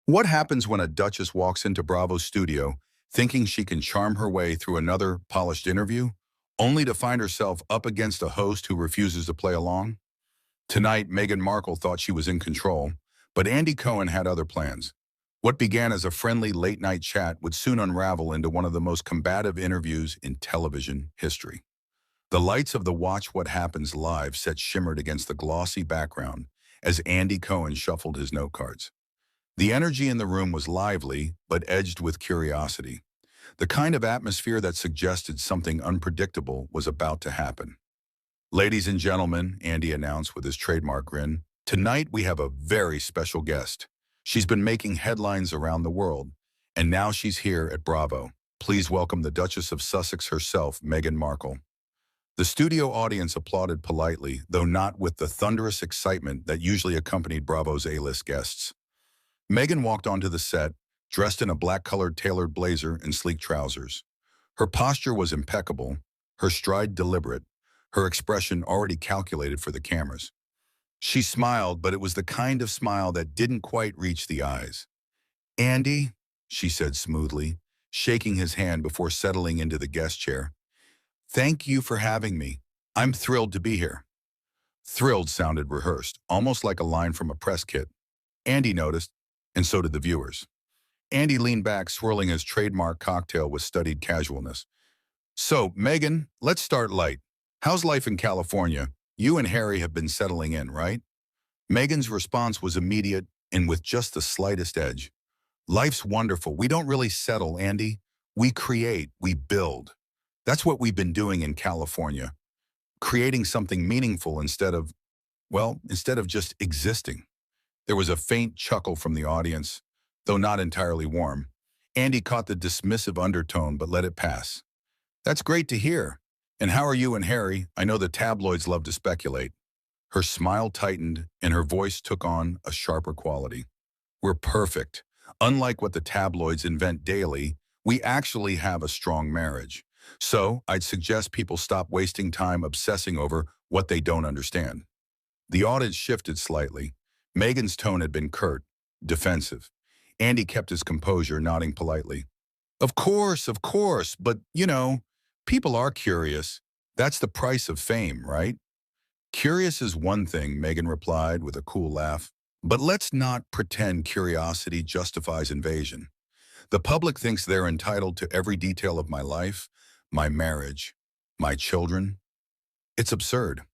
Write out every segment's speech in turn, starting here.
What happens when a duchess walks into Bravo's studio thinking she can charm her way through another polished interview, only to find herself up against a host who refuses to play along? Tonight, Meghan Markle thought she was in control, but Andy Cohen had other plans. What began as a friendly late-night chat would soon unravel into one of the most combative interviews in television history. The lights of the Watch What Happens live set shimmered against the glossy background as Andy Cohen shuffled his note cards. The energy in the room was lively, but edged with curiosity, the kind of atmosphere that suggested something unpredictable was about to happen. "Ladies and gentlemen," Andy announced with his trademark grin, "tonight we have a very special guest. She's been making headlines around the world, and now she's here at Bravo. Please welcome the Duchess of Sussex herself, Meghan Markle." The studio audience applauded politely, though not with the thunderous excitement that usually accompanied Bravo's A-list guests. Meghan walked onto the set, dressed in a black-colored tailored blazer and sleek trousers. Her posture was impeccable, her stride deliberate, her expression already calculated for the cameras. She smiled, but it was the kind of smile that didn't quite reach the eyes. "Andy," she said smoothly, shaking his hand before settling into the guest chair. "Thank you for having me. I'm thrilled to be here." Thrilled sounded rehearsed, almost like a line from a press kit. Andy noticed, and so did the viewers. Andy leaned back, swirling his trademark cocktail with studied casualness. "So, Meghan, let's start light. How's life in California? You and Harry have been settling in, right?" Meghan's response was immediate and with just the slightest edge. "Life's wonderful. We don't really settle, Andy. We create, we build. That's what we've been doing in California. Creating something meaningful instead of just existing." There was a faint chuckle from the audience, though not entirely warm. Andy caught the dismissive undertone but let it pass. "That's great to hear. And how are you and Harry? I know the tabloids love to speculate." Her smile tightened and her voice took on a sharper quality. "We're perfect. Unlike what the tabloids invent daily, we actually have a strong marriage. So I'd suggest people stop wasting time obsessing over what they don't understand." The audience shifted slightly. Meghan's tone had been curt, defensive. Andy kept his composure, nodding politely. Of course, but, people are curious. That's the price of fame, right?" "Curious is one thing," Meghan replied with a cool laugh. "But let's not pretend curiosity justifies invasion. The public thinks they're entitled to every detail of my life, my marriage, my children. It's absurd."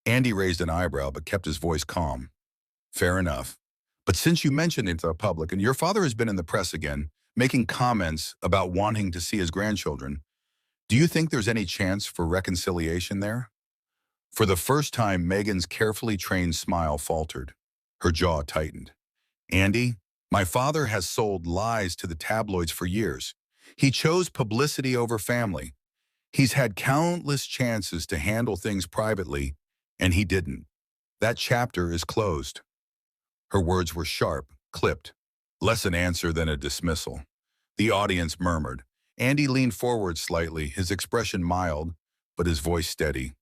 Andy raised an eyebrow but kept his voice calm. "Fair enough. But since you mentioned it to the public, and your father has been in the press again, making comments about wanting to see his grandchildren, do you think there's any chance for reconciliation there?" For the first time, Meghan's carefully trained smile faltered. Her jaw tightened. "Andy, my father has sold lies to the tabloids for years. He chose publicity over family. He's had countless chances to handle things privately, and he didn't. That chapter is closed." Her words were sharp, clipped, less an answer than a dismissal. The audience murmured. Andy leaned forward slightly, his expression mild, but his voice steady.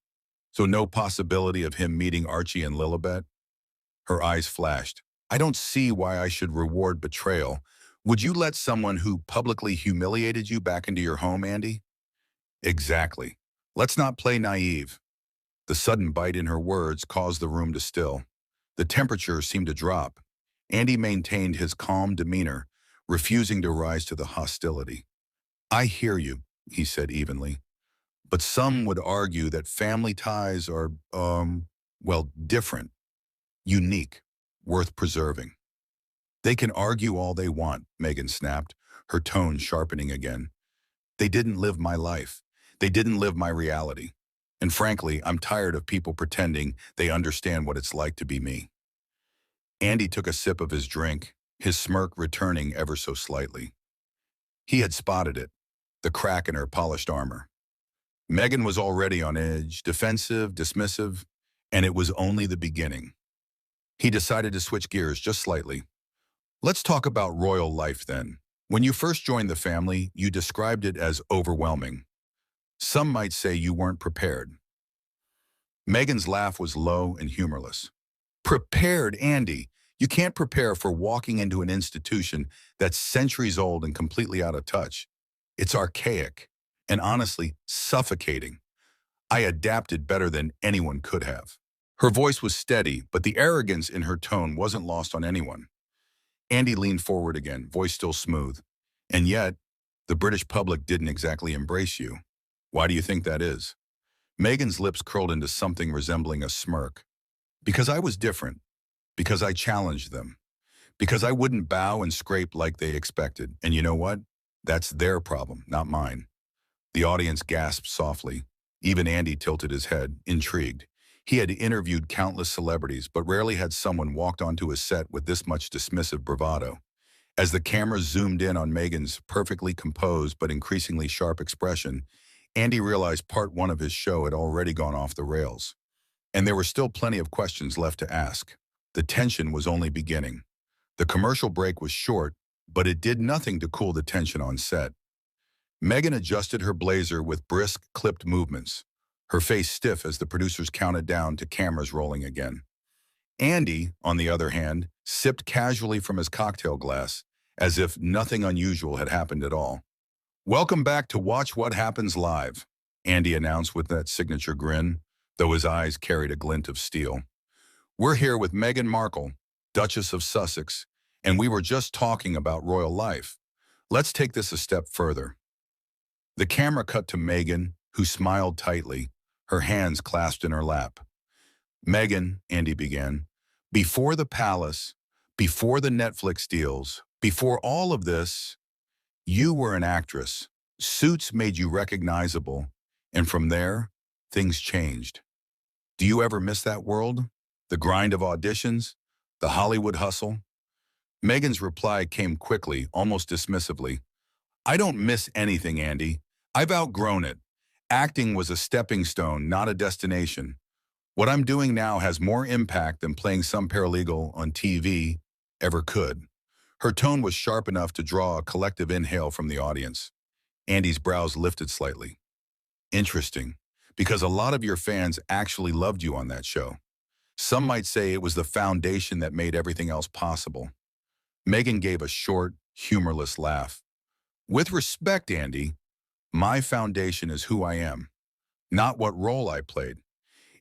"So no possibility of him meeting Archie and Lilibet?" Her eyes flashed. "I don't see why I should reward betrayal. Would you let someone who publicly humiliated you back into your home, Andy?" "Exactly. Let's not play naive." The sudden bite in her words caused the room to still. The temperature seemed to drop. Andy maintained his calm demeanor, refusing to rise to the hostility. "I hear you," he said evenly. "But some would argue that family ties are, different, unique, worth preserving." "They can argue all they want," Meghan snapped, her tone sharpening again. "They didn't live my life. They didn't live my reality. And frankly, I'm tired of people pretending they understand what it's like to be me." Andy took a sip of his drink, his smirk returning ever so slightly. He had spotted it, the crack in her polished armor. Meghan was already on edge, defensive, dismissive, and it was only the beginning. He decided to switch gears just slightly. "Let's talk about royal life then. When you first joined the family, you described it as overwhelming. Some might say you weren't prepared." Meghan's laugh was low and humorless. "Prepared, Andy. You can't prepare for walking into an institution that's centuries old and completely out of touch. It's archaic and honestly suffocating. I adapted better than anyone could have. Her voice was steady, but the arrogance in her tone wasn't lost on anyone. Andy leaned forward again, voice still smooth. And yet, the British public didn't exactly embrace you. Why do you think that is? Meghan's lips curled into something resembling a smirk. Because I was different. Because I challenged them. Because I wouldn't bow and scrape like they expected. And you know what? That's their problem, not mine. The audience gasped softly. Even Andy tilted his head, intrigued. He had interviewed countless celebrities, but rarely had someone walked onto a set with this much dismissive bravado. As the camera zoomed in on Meghan's perfectly composed but increasingly sharp expression, Andy realized part one of his show had already gone off the rails. And there were still plenty of questions left to ask. The tension was only beginning. The commercial break was short, but it did nothing to cool the tension on set. Meghan adjusted her blazer with brisk, clipped movements, her face stiff as the producers counted down to cameras rolling again. Andy, on the other hand, sipped casually from his cocktail glass, as if nothing unusual had happened at all. "Welcome back to Watch What Happens Live," Andy announced with that signature grin, though his eyes carried a glint of steel. "We're here with Meghan Markle, Duchess of Sussex, and we were just talking about royal life. Let's take this a step further." The camera cut to Meghan, who smiled tightly, her hands clasped in her lap. "Meghan," Andy began, "before the palace, before the Netflix deals, before all of this, you were an actress. Suits made you recognizable, and from there, things changed. Do you ever miss that world? The grind of auditions? The Hollywood hustle?" Meghan's reply came quickly, almost dismissively. "I don't miss anything, Andy. I've outgrown it. Acting was a stepping stone, not a destination. What I'm doing now has more impact than playing some paralegal on TV ever could." Her tone was sharp enough to draw a collective inhale from the audience. Andy's brows lifted slightly. "Interesting, because a lot of your fans actually loved you on that show. Some might say it was the foundation that made everything else possible." Meghan gave a short, humorless laugh. "With respect, Andy, my foundation is who I am, not what role I played.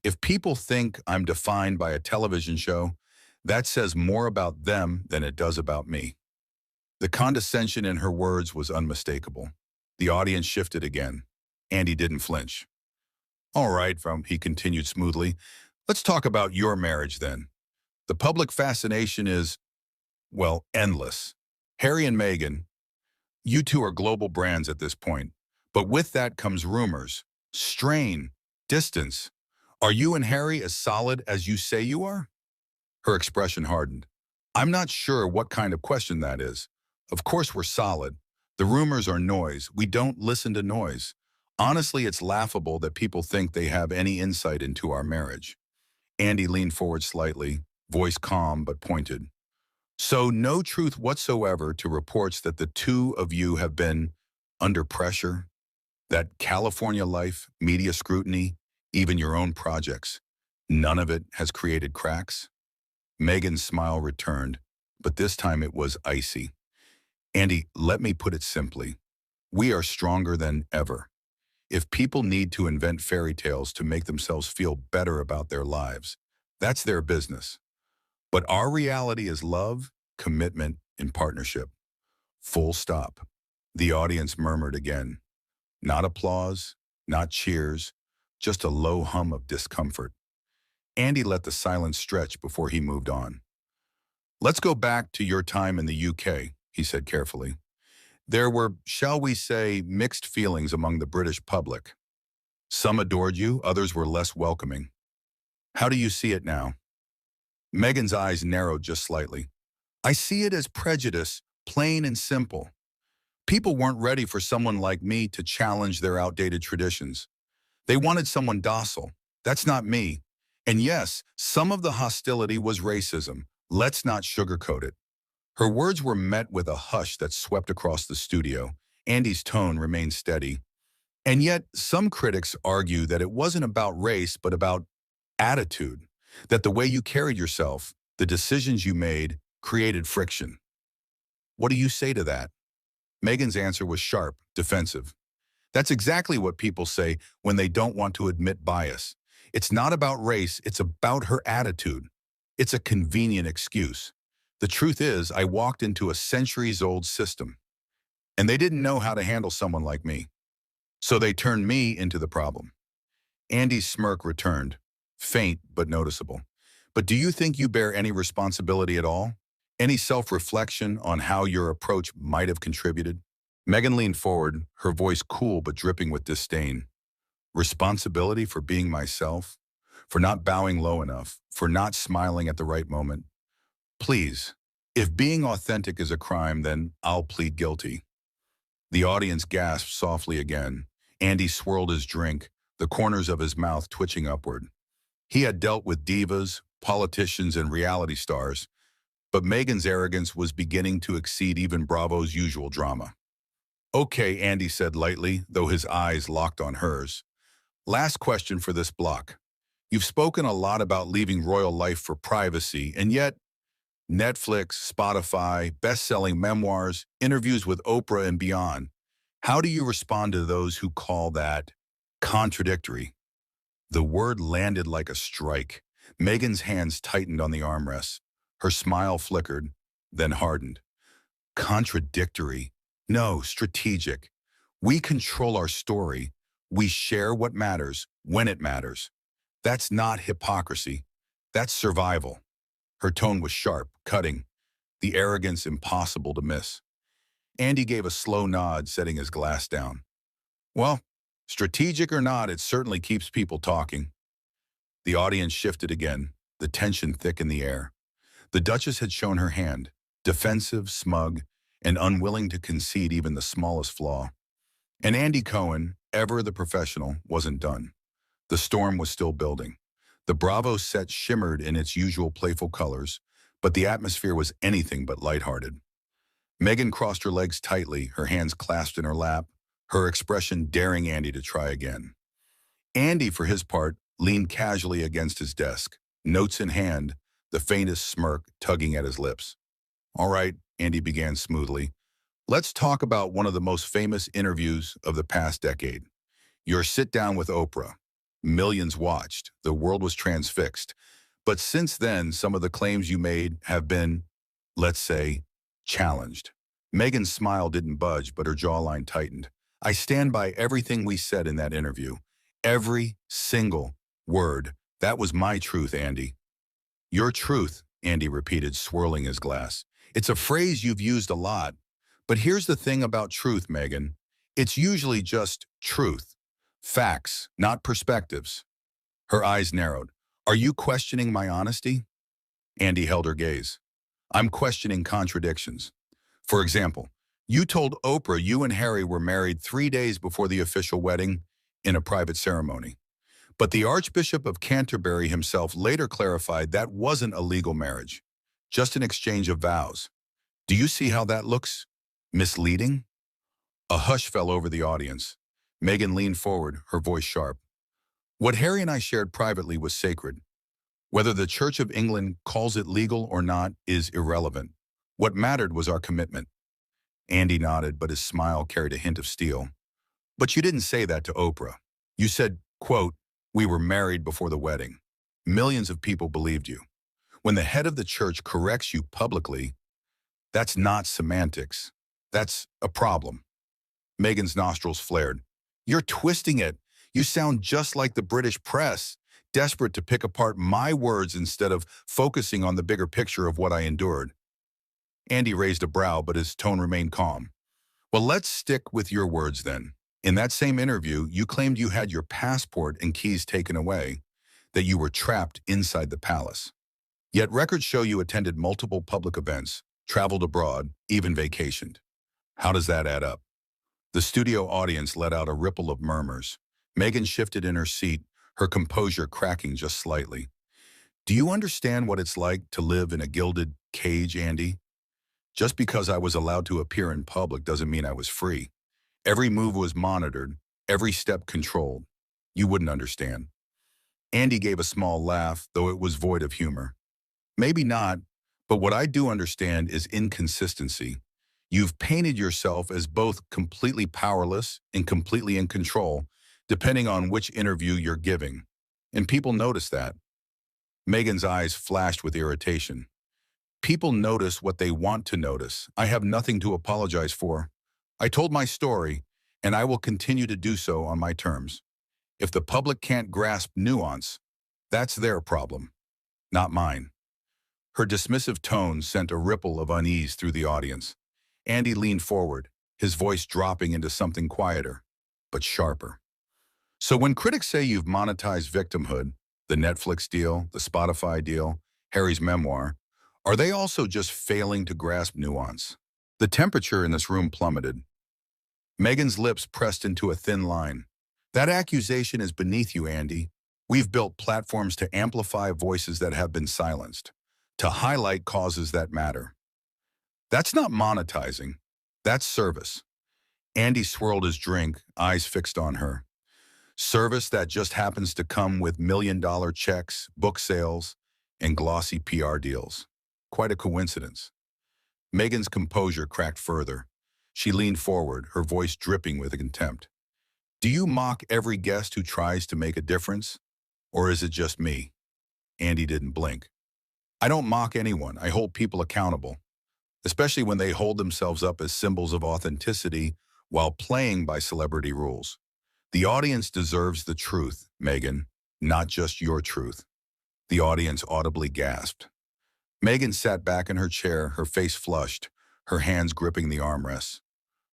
If people think I'm defined by a television show, that says more about them than it does about me." The condescension in her words was unmistakable. The audience shifted again. Andy didn't flinch. "All right," he continued smoothly, "let's talk about your marriage then. The public fascination is, well, endless. Harry and Meghan, you two are global brands at this point. But with that comes rumors, strain, distance. Are you and Harry as solid as you say you are?" Her expression hardened. "I'm not sure what kind of question that is. Of course we're solid. The rumors are noise. We don't listen to noise. Honestly, it's laughable that people think they have any insight into our marriage." Andy leaned forward slightly, voice calm but pointed. "So no truth whatsoever to reports that the two of you have been under pressure? That California life, media scrutiny, even your own projects, none of it has created cracks?" Meghan's smile returned, but this time it was icy. "Andy, let me put it simply. We are stronger than ever. If people need to invent fairy tales to make themselves feel better about their lives, that's their business. But our reality is love, commitment, and partnership. Full stop." The audience murmured again. Not applause, not cheers, just a low hum of discomfort. Andy let the silence stretch before he moved on. "Let's go back to your time in the UK, he said carefully. "There were, shall we say, mixed feelings among the British public. Some adored you, others were less welcoming. How do you see it now?" Meghan's eyes narrowed just slightly. "I see it as prejudice, plain and simple. People weren't ready for someone like me to challenge their outdated traditions. They wanted someone docile. That's not me. And yes, some of the hostility was racism. Let's not sugarcoat it." Her words were met with a hush that swept across the studio. Andy's tone remained steady. "And yet, some critics argue that it wasn't about race, but about attitude. That the way you carried yourself, The decisions you made created friction. What do you say to that? Meghan's answer was sharp, defensive. That's exactly what people say when they don't want to admit bias. It's not about race, it's about her attitude. It's a convenient excuse. The truth is, I walked into a centuries-old system, and they didn't know how to handle someone like me. So they turned me into the problem. Andy's smirk returned, faint but noticeable. But do you think you bear any responsibility at all? Any self-reflection on how your approach might have contributed? Meghan leaned forward, her voice cool but dripping with disdain. Responsibility for being myself? For not bowing low enough? For not smiling at the right moment? Please, if being authentic is a crime, then I'll plead guilty. The audience gasped softly again. Andy swirled his drink, the corners of his mouth twitching upward. He had dealt with divas, politicians, and reality stars, but Meghan's arrogance was beginning to exceed even Bravo's usual drama. Okay, Andy said lightly, though his eyes locked on hers. Last question for this block. You've spoken a lot about leaving royal life for privacy, and yet Netflix, Spotify, best-selling memoirs, interviews with Oprah and beyond. How do you respond to those who call that contradictory? The word landed like a strike. Meghan's hands tightened on the armrests. Her smile flickered, then hardened. Contradictory. No, strategic. We control our story. We share what matters, when it matters. That's not hypocrisy. That's survival. Her tone was sharp, cutting, the arrogance impossible to miss. Andy gave a slow nod, setting his glass down. Well, strategic or not, it certainly keeps people talking. The audience shifted again, the tension thick in the air. The Duchess had shown her hand, defensive, smug, and unwilling to concede even the smallest flaw. And Andy Cohen, ever the professional, wasn't done. The storm was still building. The Bravo set shimmered in its usual playful colors, but the atmosphere was anything but lighthearted. Meghan crossed her legs tightly, her hands clasped in her lap, her expression daring Andy to try again. Andy, for his part, leaned casually against his desk, notes in hand, the faintest smirk tugging at his lips. All right, Andy began smoothly. Let's talk about one of the most famous interviews of the past decade. Your sit-down with Oprah. Millions watched. The world was transfixed. But since then, some of the claims you made have been, let's say, challenged. Meghan's smile didn't budge, but her jawline tightened. I stand by everything we said in that interview. Every single word. That was my truth, Andy. Your truth, Andy repeated, swirling his glass. It's a phrase you've used a lot. But here's the thing about truth, Meghan. It's usually just truth. Facts, not perspectives. Her eyes narrowed. Are you questioning my honesty? Andy held her gaze. I'm questioning contradictions. For example, you told Oprah you and Harry were married 3 days before the official wedding in a private ceremony. But the Archbishop of Canterbury himself later clarified that wasn't a legal marriage, just an exchange of vows. Do you see how that looks misleading? A hush fell over the audience. Meghan leaned forward, her voice sharp. What Harry and I shared privately was sacred. Whether the Church of England calls it legal or not is irrelevant. What mattered was our commitment. Andy nodded, but his smile carried a hint of steel. But you didn't say that to Oprah. You said, quote, we were married before the wedding. Millions of people believed you. When the head of the church corrects you publicly, that's not semantics. That's a problem. Meghan's nostrils flared. You're twisting it. You sound just like the British press, desperate to pick apart my words instead of focusing on the bigger picture of what I endured. Andy raised a brow, but his tone remained calm. Well, let's stick with your words then. In that same interview, you claimed you had your passport and keys taken away, that you were trapped inside the palace. Yet records show you attended multiple public events, traveled abroad, even vacationed. How does that add up? The studio audience let out a ripple of murmurs. Meghan shifted in her seat, her composure cracking just slightly. Do you understand what it's like to live in a gilded cage, Andy? Just because I was allowed to appear in public doesn't mean I was free. Every move was monitored, every step controlled. You wouldn't understand. Andy gave a small laugh, though it was void of humor. Maybe not, but what I do understand is inconsistency. You've painted yourself as both completely powerless and completely in control, depending on which interview you're giving. And people notice that. Meghan's eyes flashed with irritation. People notice what they want to notice. I have nothing to apologize for. I told my story, and I will continue to do so on my terms. If the public can't grasp nuance, that's their problem, not mine. Her dismissive tone sent a ripple of unease through the audience. Andy leaned forward, his voice dropping into something quieter, but sharper. So when critics say you've monetized victimhood, the Netflix deal, the Spotify deal, Harry's memoir, are they also just failing to grasp nuance? The temperature in this room plummeted. Meghan's lips pressed into a thin line. That accusation is beneath you, Andy. We've built platforms to amplify voices that have been silenced, to highlight causes that matter. That's not monetizing. That's service. Andy swirled his drink, eyes fixed on her. Service that just happens to come with million-dollar checks, book sales, and glossy PR deals. Quite a coincidence. Meghan's composure cracked further. She leaned forward, her voice dripping with contempt. Do you mock every guest who tries to make a difference? Or is it just me? Andy didn't blink. I don't mock anyone. I hold people accountable, especially when they hold themselves up as symbols of authenticity while playing by celebrity rules. The audience deserves the truth, Meghan, not just your truth. The audience audibly gasped. Meghan sat back in her chair, her face flushed, her hands gripping the armrests.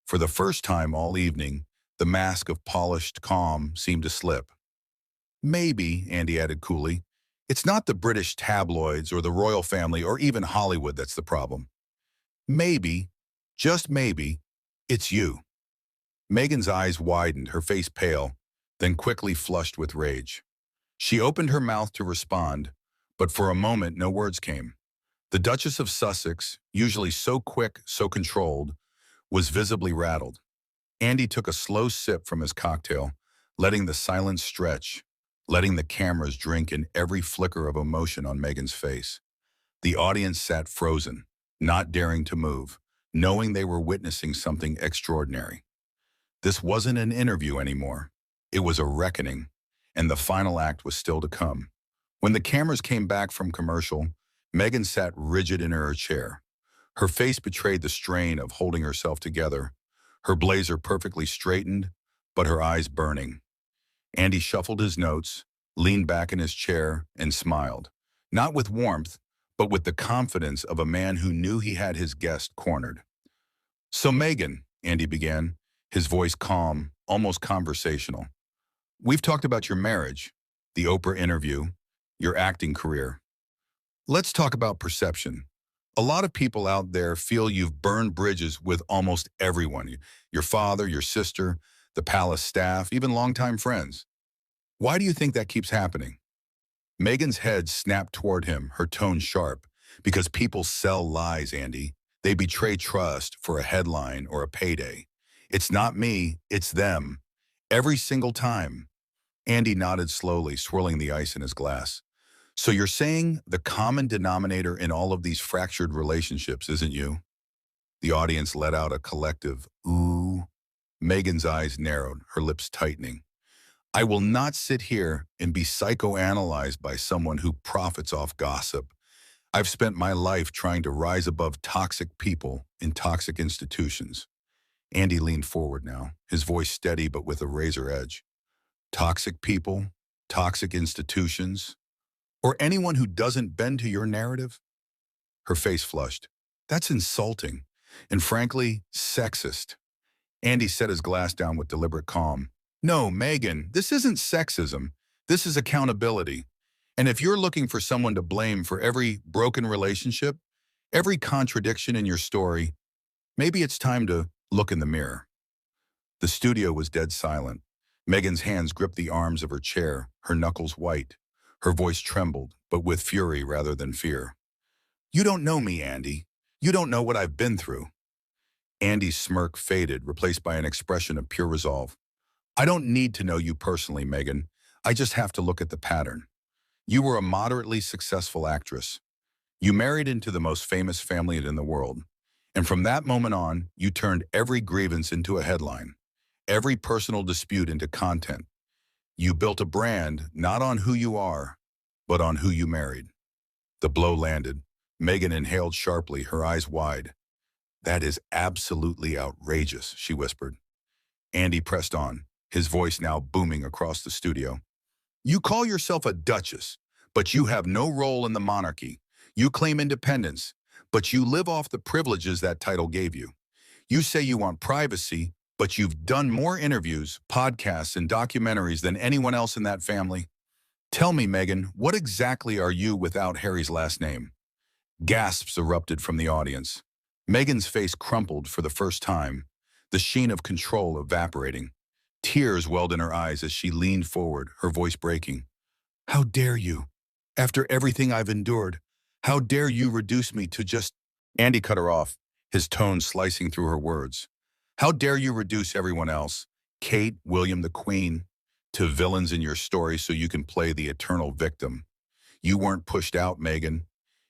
For the first time all evening, the mask of polished calm seemed to slip. Maybe, Andy added coolly, it's not the British tabloids or the royal family or even Hollywood that's the problem. Maybe, just maybe, it's you. Meghan's eyes widened, her face pale, then quickly flushed with rage. She opened her mouth to respond, but for a moment no words came. The Duchess of Sussex, usually so quick, so controlled, was visibly rattled. Andy took a slow sip from his cocktail, letting the silence stretch, letting the cameras drink in every flicker of emotion on Meghan's face. The audience sat frozen, not daring to move, knowing they were witnessing something extraordinary. This wasn't an interview anymore. It was a reckoning, and the final act was still to come. When the cameras came back from commercial, Meghan sat rigid in her chair. Her face betrayed the strain of holding herself together, her blazer perfectly straightened, but her eyes burning. Andy shuffled his notes, leaned back in his chair, and smiled, not with warmth, but with the confidence of a man who knew he had his guest cornered. So Meghan, Andy began, his voice calm, almost conversational. We've talked about your marriage, the Oprah interview, your acting career. Let's talk about perception. A lot of people out there feel you've burned bridges with almost everyone, your father, your sister, the palace staff, even longtime friends. Why do you think that keeps happening? Meghan's head snapped toward him, her tone sharp. Because people sell lies, Andy. They betray trust for a headline or a payday. It's not me, it's them. Every single time. Andy nodded slowly, swirling the ice in his glass. So you're saying the common denominator in all of these fractured relationships isn't you? The audience let out a collective, ooh. Meghan's eyes narrowed, her lips tightening. I will not sit here and be psychoanalyzed by someone who profits off gossip. I've spent my life trying to rise above toxic people in toxic institutions. Andy leaned forward now, his voice steady but with a razor edge. Toxic people, toxic institutions, or anyone who doesn't bend to your narrative? Her face flushed. That's insulting, and frankly, sexist. Andy set his glass down with deliberate calm. No, Meghan, this isn't sexism. This is accountability. And if you're looking for someone to blame for every broken relationship, every contradiction in your story, maybe it's time to look in the mirror. The studio was dead silent. Meghan's hands gripped the arms of her chair, her knuckles white. Her voice trembled, but with fury rather than fear. You don't know me, Andy. You don't know what I've been through. Andy's smirk faded, replaced by an expression of pure resolve. I don't need to know you personally, Meghan. I just have to look at the pattern. You were a moderately successful actress. You married into the most famous family in the world. And from that moment on, you turned every grievance into a headline, every personal dispute into content. You built a brand not on who you are, but on who you married. The blow landed. Meghan inhaled sharply, her eyes wide. "That is absolutely outrageous," she whispered. Andy pressed on, his voice now booming across the studio. "You call yourself a duchess, but you have no role in the monarchy. You claim independence, but you live off the privileges that title gave you. You say you want privacy, but you've done more interviews, podcasts, and documentaries than anyone else in that family. Tell me, Meghan, what exactly are you without Harry's last name?" Gasps erupted from the audience. Meghan's face crumpled for the first time, the sheen of control evaporating. Tears welled in her eyes as she leaned forward, her voice breaking. "How dare you? After everything I've endured, how dare you reduce me to just—" Andy cut her off, his tone slicing through her words. "How dare you reduce everyone else, Kate, William, the Queen, to villains in your story so you can play the eternal victim? You weren't pushed out, Meghan.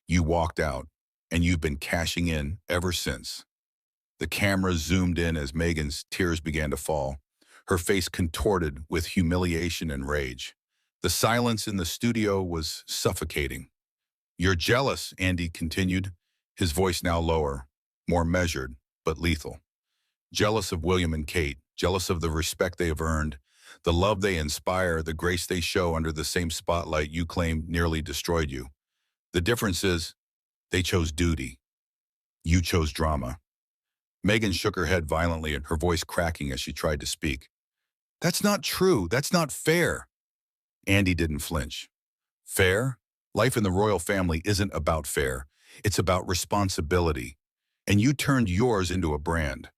You walked out, and you've been cashing in ever since." The camera zoomed in as Meghan's tears began to fall, her face contorted with humiliation and rage. The silence in the studio was suffocating. "You're jealous," Andy continued, his voice now lower, more measured, but lethal. "Jealous of William and Kate, jealous of the respect they have earned, the love they inspire, the grace they show under the same spotlight you claim nearly destroyed you. The difference is, they chose duty. You chose drama." Meghan shook her head violently, her voice cracking as she tried to speak. "That's not true. That's not fair." Andy didn't flinch. "Fair? Life in the royal family isn't about fair. It's about responsibility. And you turned yours into a brand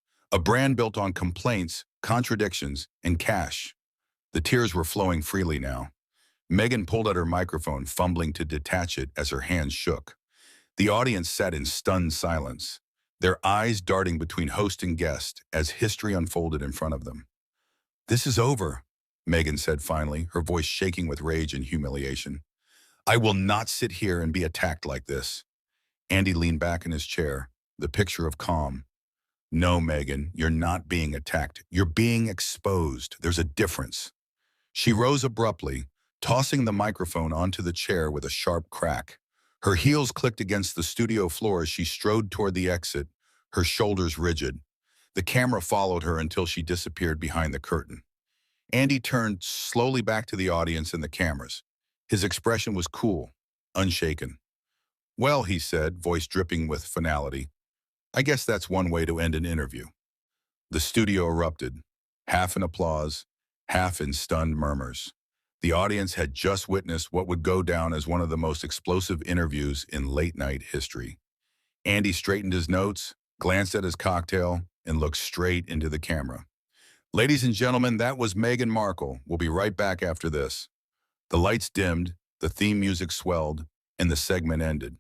built on complaints, contradictions, and cash." The tears were flowing freely now. Meghan pulled out her microphone, fumbling to detach it as her hands shook. The audience sat in stunned silence, their eyes darting between host and guest as history unfolded in front of them. "This is over," Meghan said finally, her voice shaking with rage and humiliation. "I will not sit here and be attacked like this." Andy leaned back in his chair, the picture of calm. "No, Meghan, you're not being attacked. You're being exposed. There's a difference." She rose abruptly, tossing the microphone onto the chair with a sharp crack. Her heels clicked against the studio floor as she strode toward the exit, her shoulders rigid. The camera followed her until she disappeared behind the curtain. Andy turned slowly back to the audience and the cameras. His expression was cool, unshaken. "Well," he said, voice dripping with finality, "I guess that's one way to end an interview." The studio erupted, half in applause, half in stunned murmurs. The audience had just witnessed what would go down as one of the most explosive interviews in late-night history. Andy straightened his notes, glanced at his cocktail, and looked straight into the camera. "Ladies and gentlemen, that was Meghan Markle. We'll be right back after this." The lights dimmed, the theme music swelled, and the segment ended.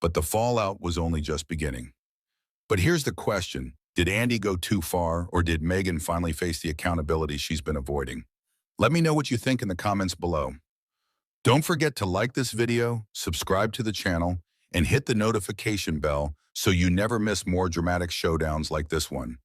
But the fallout was only just beginning. But here's the question. Did Andy go too far, or did Meghan finally face the accountability she's been avoiding? Let me know what you think in the comments below. Don't forget to like this video, subscribe to the channel, and hit the notification bell so you never miss more dramatic showdowns like this one.